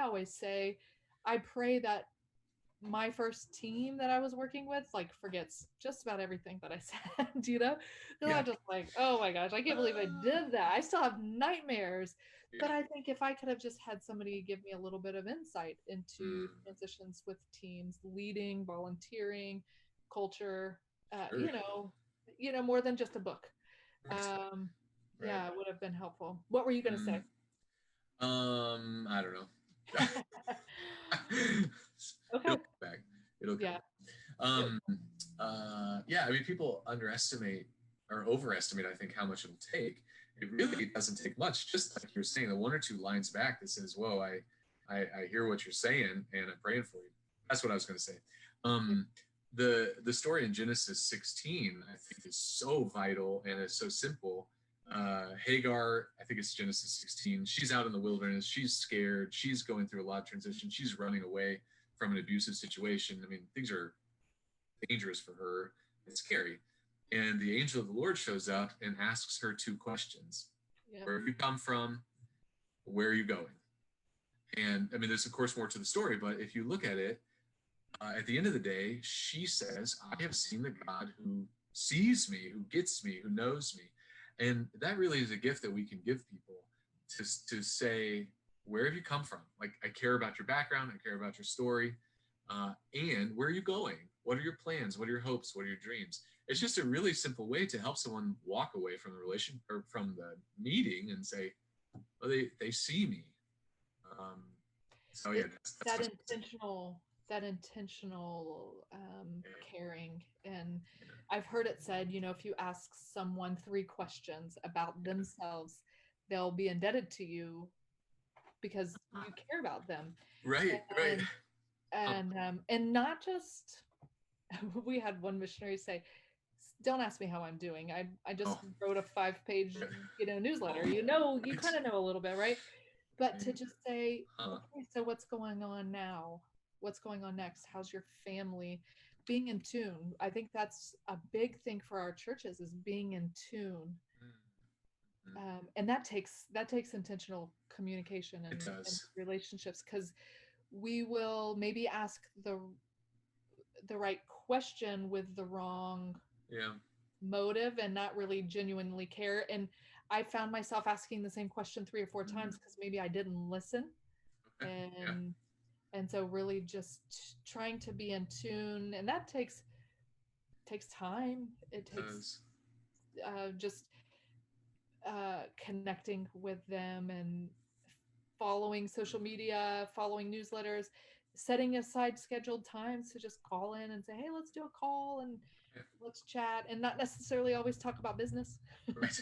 always say, I pray that my first team that I was working with like forgets just about everything that I said, They're Yeah. not just like, oh my gosh, I can't believe I did that. I still have nightmares. Yeah. But I think if I could have just had somebody give me a little bit of insight into Mm. transitions with teams, leading, volunteering, culture, Sure. more than just a book. Right. Um, Right. yeah, it would have been helpful. What were you going to say? I don't know. Okay. It'll come back. It'll come. Yeah. Um, yeah. I mean, people underestimate or overestimate, I think, how much it'll take. It really doesn't take much. Just like you're saying, the one or two lines back that says, "Whoa, I hear what you're saying, and I'm praying for you." That's what I was going to say. The story in Genesis 16, I think, is so vital and it's so simple. Hagar, I think it's Genesis 16. She's out in the wilderness. She's scared. She's going through a lot of transition. She's running away from an abusive situation. I mean, things are dangerous for her. It's scary. And the angel of the Lord shows up and asks her 2 questions. Yeah. Where have you come from? Where are you going? And I mean, there's of course more to the story, but if you look at it, at the end of the day, she says, I have seen the God who sees me, who gets me, who knows me. And that really is a gift that we can give people to say, where have you come from? Like, I care about your background. I care about your story. And where are you going? What are your plans? What are your hopes? What are your dreams? It's just a really simple way to help someone walk away from the relation or from the meeting and say, well, they see me. So yeah, that intentional caring. And I've heard it said, if you ask someone 3 questions about themselves, they'll be indebted to you because you care about them. Right. And not just we had one missionary say, don't ask me how I'm doing. I just wrote a 5-page newsletter. You kind of know a little bit, right? But to just say, okay, so what's going on now? What's going on next? How's your family? Being in tune. I think that's a big thing for our churches, is being in tune. And that takes intentional communication and relationships, because we will maybe ask the right question with the wrong motive and not really genuinely care. And I found myself asking the same question 3 or 4 times because maybe I didn't listen. And so really just trying to be in tune, and that takes time. It takes just connecting with them and following social media, following newsletters, setting aside scheduled times to just call in and say, hey, let's do a call and let's chat, and not necessarily always talk about business. Right.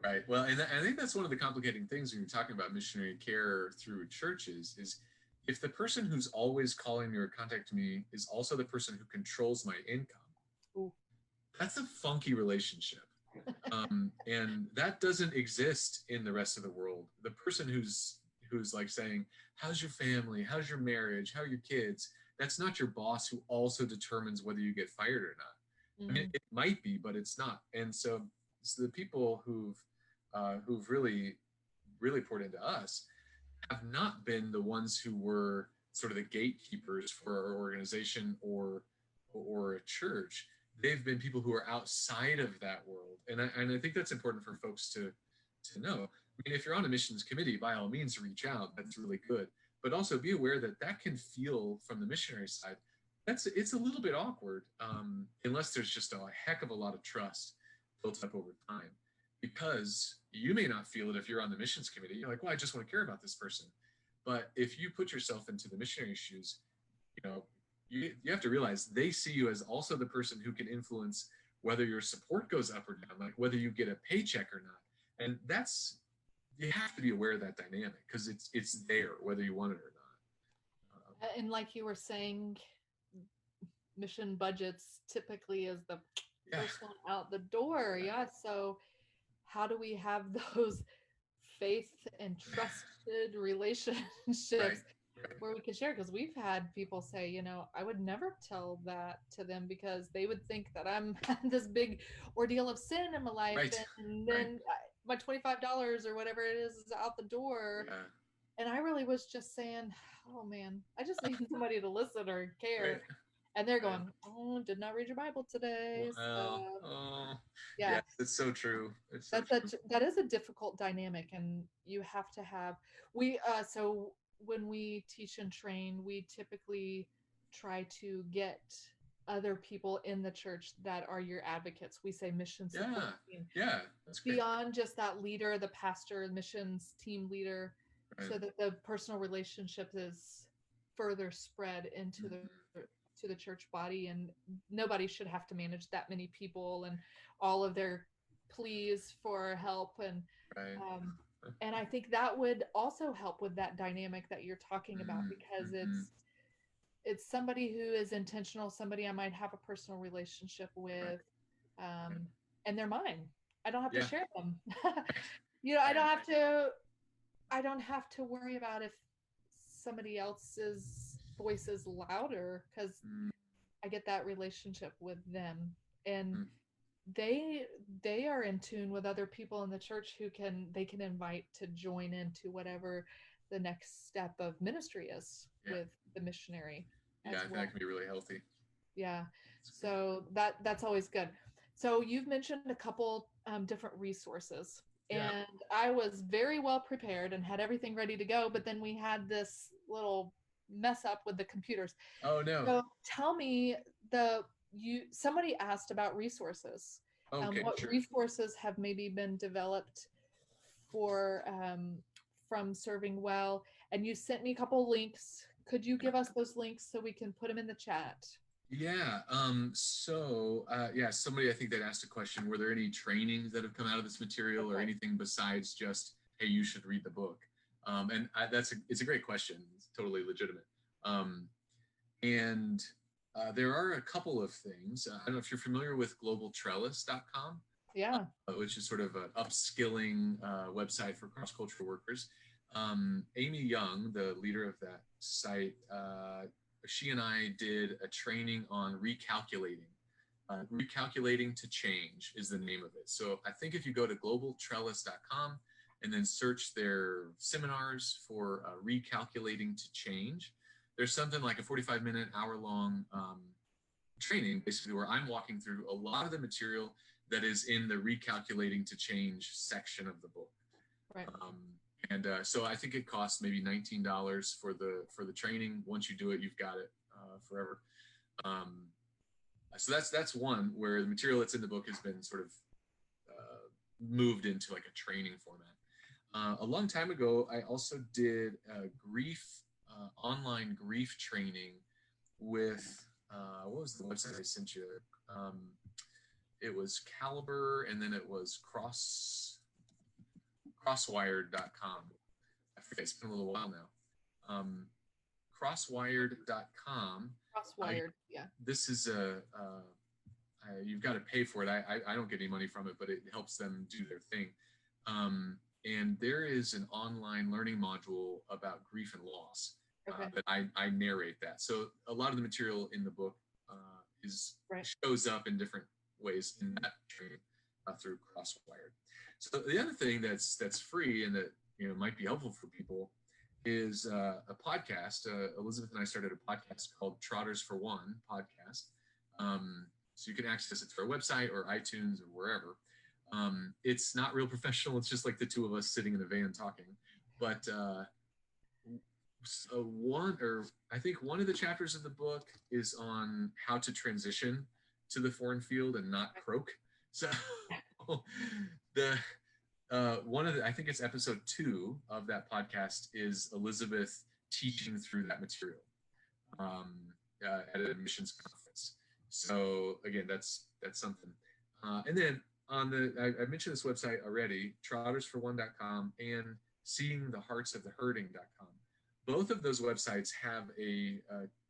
Right. Well, and I think that's one of the complicating things when you're talking about missionary care through churches is if the person who's always calling me or contacting me is also the person who controls my income. Ooh. That's a funky relationship. And that doesn't exist in the rest of the world. The person who's like saying, how's your family? How's your marriage? How are your kids? That's not your boss who also determines whether you get fired or not. I mean, it might be, but it's not. And so the people who've really poured into us have not been the ones who were sort of the gatekeepers for our organization or a church. They've been people who are outside of that world, and I think that's important for folks to know. I mean, if you're on a missions committee, by all means reach out. That's really good. but also be aware that that can feel from the missionary side. It's a little bit awkward unless there's just a heck of a lot of trust built up over time, because you may not feel it if you're on the missions committee. You're like, well, I just want to care about this person. But if you put yourself into the missionary shoes, you have to realize they see you as also the person who can influence whether your support goes up or down, like whether you get a paycheck or not. And you have to be aware of that dynamic, because it's there whether you want it or not. And like you were saying, mission budgets typically is the first one out the door. Yeah. So how do we have those faith and trusted relationships where we can share? Because we've had people say, I would never tell that to them because they would think that I'm this big ordeal of sin in my life, and then my $25 or whatever it is out the door. And I really was just saying, oh man, I just need somebody to listen or care. And they're going, oh, did not read your Bible today. Yeah, it's so true. That is a difficult dynamic, and you have to have, so when we teach and train, we typically try to get other people in the church that are your advocates. We say mission support team. Yeah, that's great. Beyond just that leader, the pastor, missions team leader, so that the personal relationship is further spread into the church body, and nobody should have to manage that many people and all of their pleas for help. And and I think that would also help with that dynamic that you're talking about, because it's somebody who is intentional, somebody I might have a personal relationship with, and they're mine. I don't have to share them. I don't have to worry about if somebody else's voice is louder, because I get that relationship with them, and they are in tune with other people in the church who they can invite to join into whatever the next step of ministry is with the missionary. I think that can be really healthy. Yeah. So that's always good. So you've mentioned a couple different resources, and I was very well prepared and had everything ready to go, but then we had this little mess up with the computers. Oh no. So tell me, somebody asked about resources. What resources have maybe been developed for from Serving Well? And you sent me a couple links. Could you give us those links so we can put them in the chat? Yeah. Somebody, I think, that asked a question: were there any trainings that have come out of this material, or anything besides just, hey, you should read the book? It's a great question. It's totally legitimate. There are a couple of things. I don't know if you're familiar with globaltrellis.com. Yeah. Which is sort of an upskilling website for cross-cultural workers. Amy Young, the leader of that site, she and I did a training on recalculating. Recalculating to Change is the name of it. So I think if you go to globaltrellis.com and then search their seminars for Recalculating to Change, there's something like a 45-minute, hour-long training, basically, where I'm walking through a lot of the material that is in the Recalculating to Change section of the book. Right. So I think it costs maybe $19 for the training. Once you do it, you've got it forever. So that's one where the material that's in the book has been sort of moved into like a training format. A long time ago, I also did online grief training with what was the website I sent you? It was Caliber, and then it was crosswired.com. I forget, it's been a little while now. Crosswired.com. Crosswired, yeah. This is you've got to pay for it. I don't get any money from it, but it helps them do their thing. And there is an online learning module about grief and loss that I narrate that. So a lot of the material in the book shows up in different ways in that training through Crosswired. So the other thing that's free and that might be helpful for people is a podcast. Elizabeth and I started a podcast called Trotters for One podcast. So you can access it through our website or iTunes or wherever. It's not real professional. It's just like the two of us sitting in a van talking. But I think one of the chapters of the book is on how to transition to the foreign field and not croak. So the one of the, I think it's episode 2 of that podcast is Elizabeth teaching through that material um, at a missions conference. So again, that's something. And then on I mentioned this website already, trottersforone.com and seeingtheheartsofthehurting.com. Both of those websites have a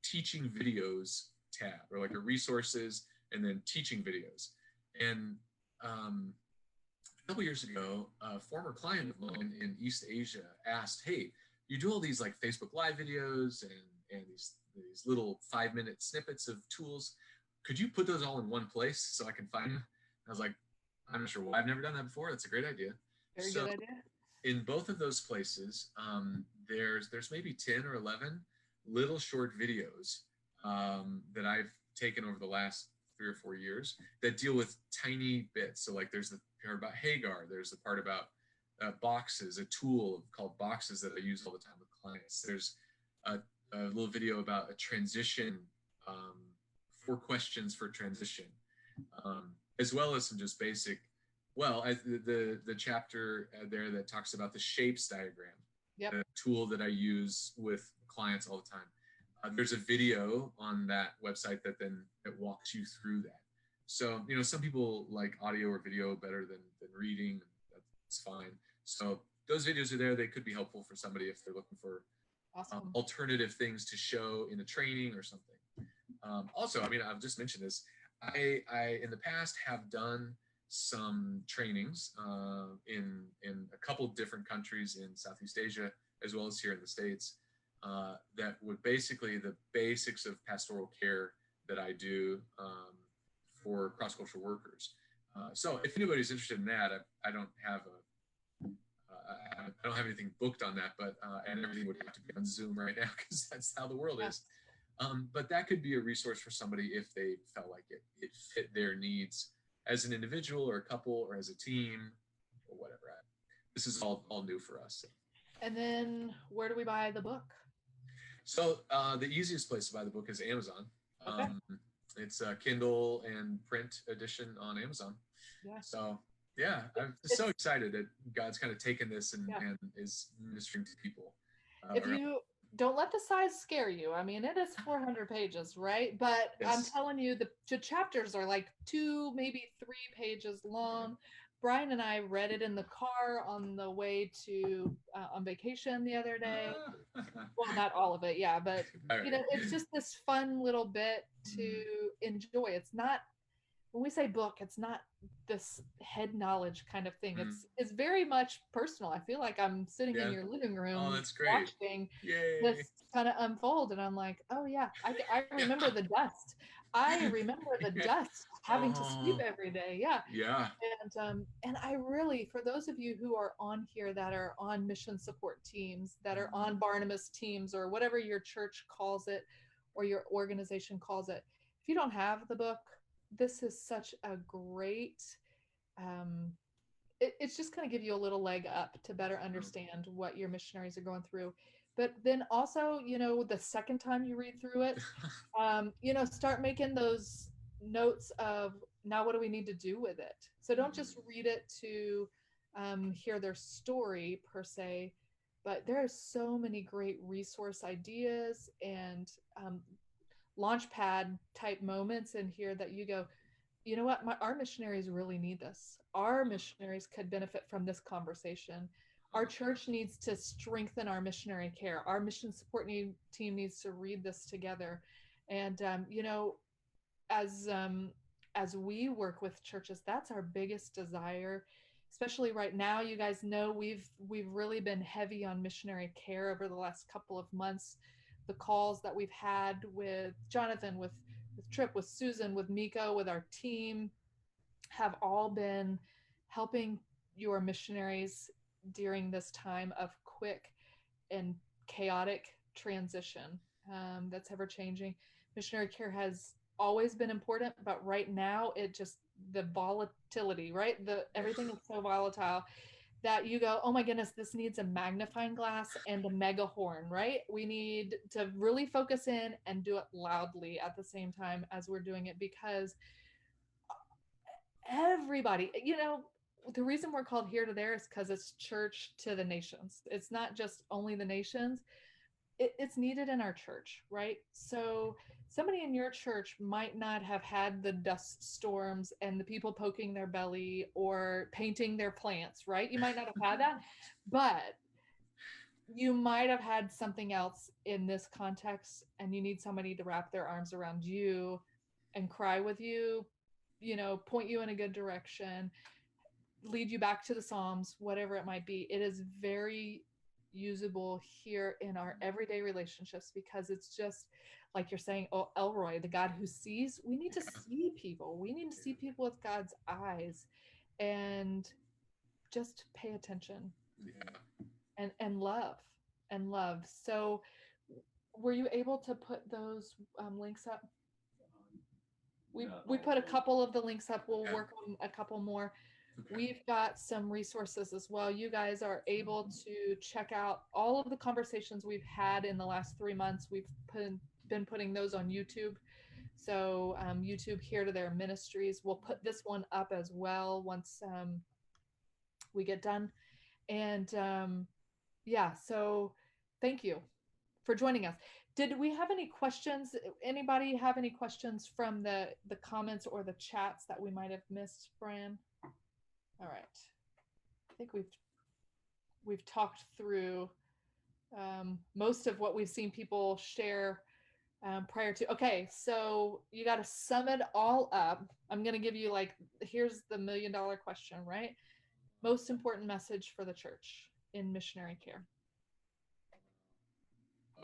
teaching videos tab, or like a resources and then teaching videos. And a couple years ago, a former client of mine in East Asia asked, "Hey, you do all these like Facebook Live videos and these little 5-minute snippets of tools. Could you put those all in one place so I can find them?" I was like, "I'm not sure why. I've never done that before. That's a great idea." Very good idea. In both of those places, there's maybe 10 or 11 little short videos that I've taken over the last 3 or 4 years that deal with tiny bits. So like there's the part about Hagar, there's the part about boxes, a tool called boxes that I use all the time with clients. There's a little video about a transition, 4 questions for transition, as well as some just basic. Well, the chapter there that talks about the shapes diagram, yep. The tool that I use with clients all the time. There's a video on that website that walks you through that. So, some people like audio or video better than reading. That's fine. So those videos are there. They could be helpful for somebody if they're looking for awesome. Alternative things to show in a training or something. Also, I've just mentioned this. I in the past have done some trainings in a couple different countries in Southeast Asia, as well as here in the States, that would basically the basics of pastoral care that I do for cross-cultural workers. So if anybody's interested in that, I don't have anything booked on that, but and everything would have to be on Zoom right now because that's how the world is. But that could be a resource for somebody if they felt like it fit their needs as an individual or a couple or as a team or whatever. This is all new for us. And then where do we buy the book? So the easiest place to buy the book is Amazon. Okay. It's a Kindle and print edition on Amazon. Yeah. So yeah, I'm just so excited that God's kind of taken this and is ministering to people. If you don't let the size scare you. It is 400 pages, right? But yes. I'm telling you, the chapters are like 2, maybe 3 pages long. Brian and I read it in the car on the way to on vacation the other day. Well, not all of it, yeah, but it's just this fun little bit to enjoy. It's not, when we say book, it's not this head knowledge kind of thing. It's very much personal. I feel like I'm sitting in your living room watching this kind of unfold, and I'm like, oh yeah, I remember the dust. I remember the dust having to sweep every day. Yeah. And I really, for those of you who are on here that are on mission support teams, that are on Barnabas teams, or whatever your church calls it or your organization calls it, if you don't have the book, this is such a great, it's just going to give you a little leg up to better understand what your missionaries are going through. But then also, the second time you read through it, start making those notes of, now what do we need to do with it? So don't just read it to hear their story per se, but there are so many great resource ideas and launchpad type moments in here that you go, you know what, our missionaries really need this. Our missionaries could benefit from this conversation. Our church needs to strengthen our missionary care. Our mission support team needs to read this together. And as we work with churches, that's our biggest desire, especially right now. You guys know we've really been heavy on missionary care over the last couple of months. The calls that we've had with Jonathan, with Tripp, with Susan, with Miko, with our team, have all been helping your missionaries during this time of quick and chaotic transition that's ever changing. Missionary care has always been important, but right now the volatility, right? Everything is so volatile. that you go, oh my goodness, this needs a magnifying glass and a mega horn, right? We need to really focus in and do it loudly at the same time as we're doing it, because everybody, the reason we're called Here to There is because it's church to the nations. It's not just only the nations. It's needed in our church, right? So somebody in your church might not have had the dust storms and the people poking their belly or painting their plants, right? You might not have had that, but you might have had something else in this context, and you need somebody to wrap their arms around you and cry with you, point you in a good direction, lead you back to the Psalms, whatever it might be. It is very usable here in our everyday relationships, because it's just like you're saying, oh, Elroy, the God who sees. We need to see people. We need to see people with God's eyes and just pay attention. And love. So were you able to put those links up? We put a couple of the links up. We'll work on a couple more. We've got some resources as well. You guys are able to check out all of the conversations we've had in the last 3 months. We've been putting those on YouTube. So YouTube Here to Their Ministries. We'll put this one up as well once we get done. And so thank you for joining us. Did we have any questions? Anybody have any questions from the comments or the chats that we might have missed, Brian? All right. I think we've talked through most of what we've seen people share prior to. Okay, so you got to sum it all up. I'm going to give you here's the $1 million question, right? Most important message for the church in missionary care.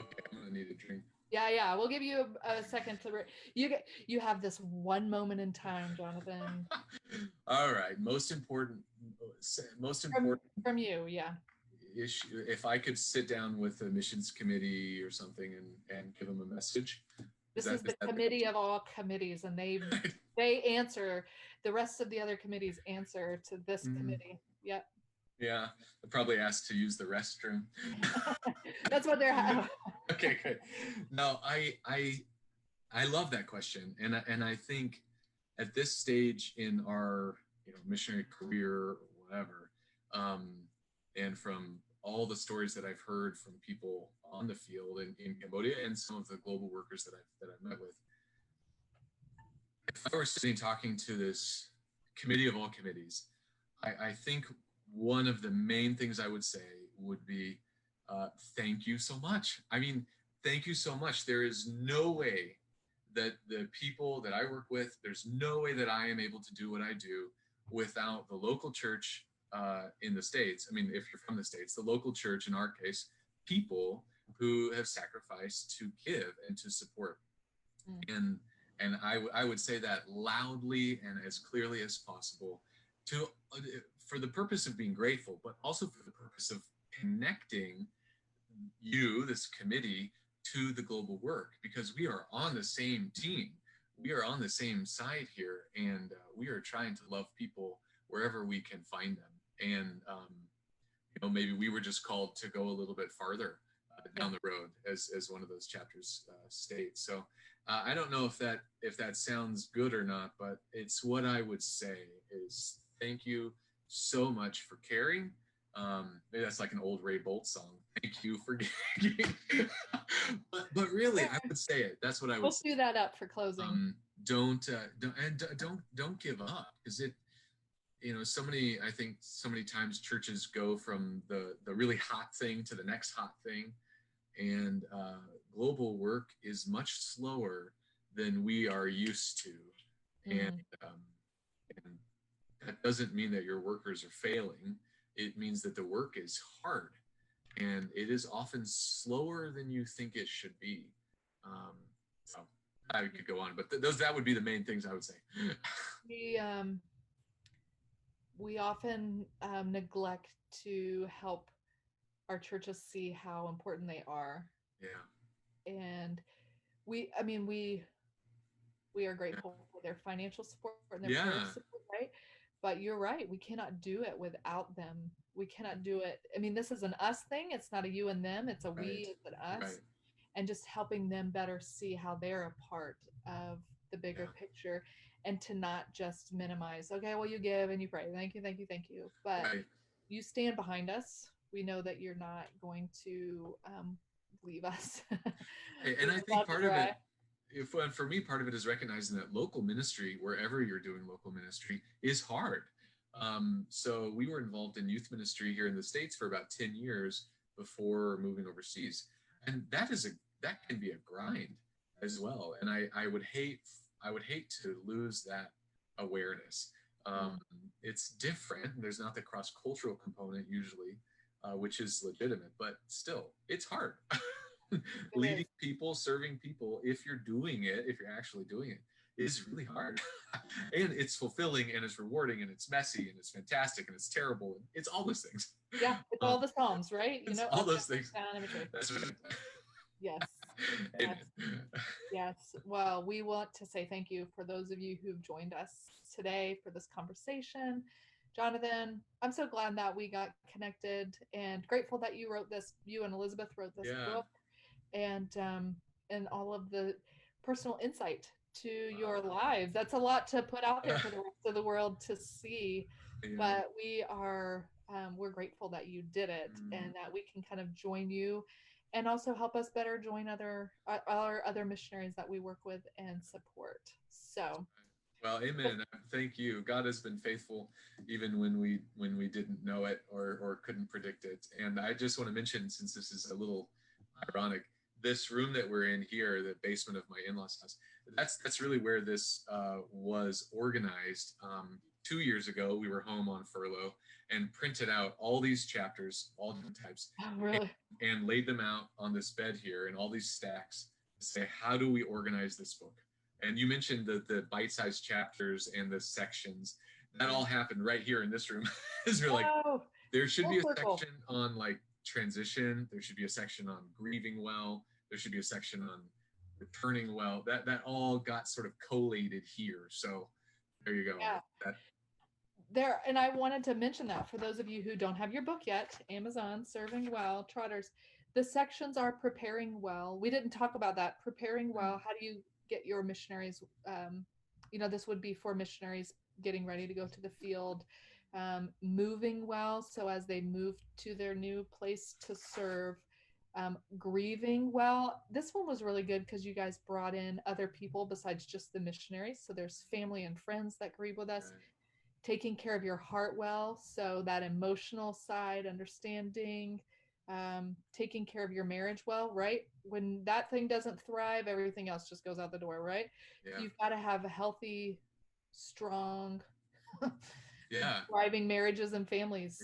Okay, I'm going to need a drink. Yeah. We'll give you a second to. You have this one moment in time, Jonathan. All right. Most important from you, yeah. Issue. If I could sit down with a missions committee or something and give them a message. This is the committee of all committees, and they answer. The rest of the other committees answer to this committee. Yep. Yeah, I probably asked to use the restroom. That's what they're. Okay, good. No, I love that question, and I think at this stage in our missionary career or whatever, and from all the stories that I've heard from people on the field in Cambodia and some of the global workers that I've met with, if I were sitting talking to this committee of all committees, I think one of the main things I would say would be, thank you so much. I mean, thank you so much. There is no way that the people that I work with, there's no way that I am able to do what I do without the local church in the States. I mean, if you're from the States, the local church, in our case, people who have sacrificed to give and to support. And I would say that loudly and as clearly as possible, for the purpose of being grateful, but also for the purpose of connecting you, this committee, to the global work, because we are on the same team. We are on the same side here, and we are trying to love people wherever we can find them. And maybe we were just called to go a little bit farther down the road, as one of those chapters states. So I don't know if that sounds good or not, but it's what I would say is thank you so much for caring. Maybe that's like an old Ray Boltz song. Thank you for giving. but really, I would say it. That's what I would. We'll do that up for closing. Don't give up, because it. I think so many times churches go from the really hot thing to the next hot thing, and global work is much slower than we are used to, and that doesn't mean that your workers are failing. It means that the work is hard, and it is often slower than you think it should be. So I could go on, but that would be the main things I would say. We often neglect to help our churches see how important they are. Yeah. And we are grateful for their financial support and their prayer support, right? but you're right. We cannot do it without them. We cannot do it. I mean, this is an us thing. It's not a you and them. It's a Right. we, it's an us. Right. And just helping them better see how they're a part of the bigger picture, and to not just minimize, okay, well, you give and you pray. Thank you, thank you, thank you. But Right. you stand behind us. We know that you're not going to leave us. And I think part of it, for me, part of it is recognizing that local ministry, wherever you're doing local ministry, is hard. So we were involved in youth ministry here in the States for about 10 years before moving overseas. And that can be a grind as well. And I would hate to lose that awareness. It's different. There's not the cross-cultural component usually, which is legitimate, but still, it's hard. Leading people, serving people, if you're actually doing it, is really hard. And it's fulfilling, and it's rewarding, and it's messy, and it's fantastic, and it's terrible, and it's all those things. Yeah, it's all the Psalms, right? You know, all those things. That's right. Yes. Yes. Well, we want to say thank you for those of you who've joined us today for this conversation. Jonathan, I'm so glad that we got connected, and grateful that you and Elizabeth wrote this book, and all of the personal insight to your lives. That's a lot to put out there for the rest of the world to see, but we're grateful that you did it, and that we can kind of join you, and also help us better join our other missionaries that we work with and support. So, well, amen. Thank you. God has been faithful even when we didn't know it or couldn't predict it. And I just want to mention, since this is a little ironic, this room that we're in here, the basement of my in-laws' house, that's really where this was organized. 2 years ago, we were home on furlough and printed out all these chapters, all different types, and laid them out on this bed here in all these stacks to say, how do we organize this book? And you mentioned the bite-sized chapters and the sections. That all happened right here in this room. We're like, there should be a section on like transition. There should be a section on grieving well. There should be a section on returning well. That all got sort of collated here. So there you go. Yeah. And I wanted to mention that for those of you who don't have your book yet, Amazon, Serving Well, Trotters, the sections are preparing well. We didn't talk about that. Preparing well. How do you get your missionaries? This would be for missionaries getting ready to go to the field, moving well. So as they move to their new place to serve, grieving well. This one was really good because you guys brought in other people besides just the missionaries. So there's family and friends that grieve with us. Taking care of your heart well, so that emotional side, understanding, taking care of your marriage well, right? When that thing doesn't thrive, everything else just goes out the door, right? You've got to have a healthy, strong, thriving marriages and families.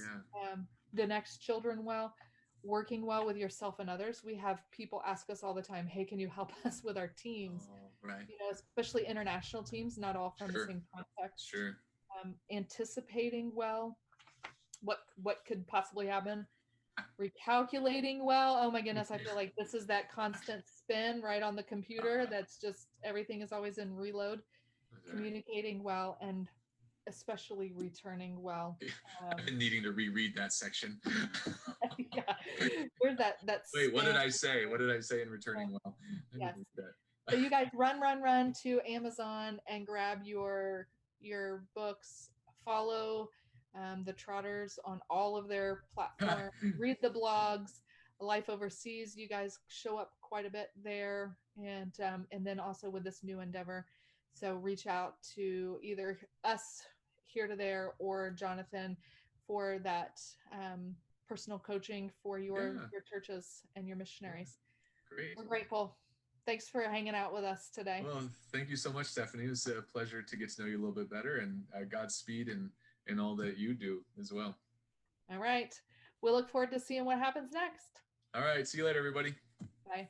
The next children well, working well with yourself and others. We have people ask us all the time, hey, can you help us with our teams? Especially international teams, not all from the same context. Anticipating well what could possibly happen, recalculating well. Oh my goodness, I feel like this is that constant spin right on the computer that's just everything is always in reload. Communicating well, and especially returning well. I've been needing to reread that section. Where's that wait, what did I say in returning well? Yes. So you guys run to Amazon and grab your books. Follow the Trotters on all of their platforms. Read the blogs. Life Overseas, you guys show up quite a bit there, and then also with this new endeavor. So reach out to either us here to there or Jonathan for that personal coaching for your churches and your missionaries. Great. We're grateful. Thanks for hanging out with us today. Well, thank you so much, Stephanie. It was a pleasure to get to know you a little bit better, and Godspeed in all that you do as well. All right. We'll look forward to seeing what happens next. All right. See you later, everybody. Bye.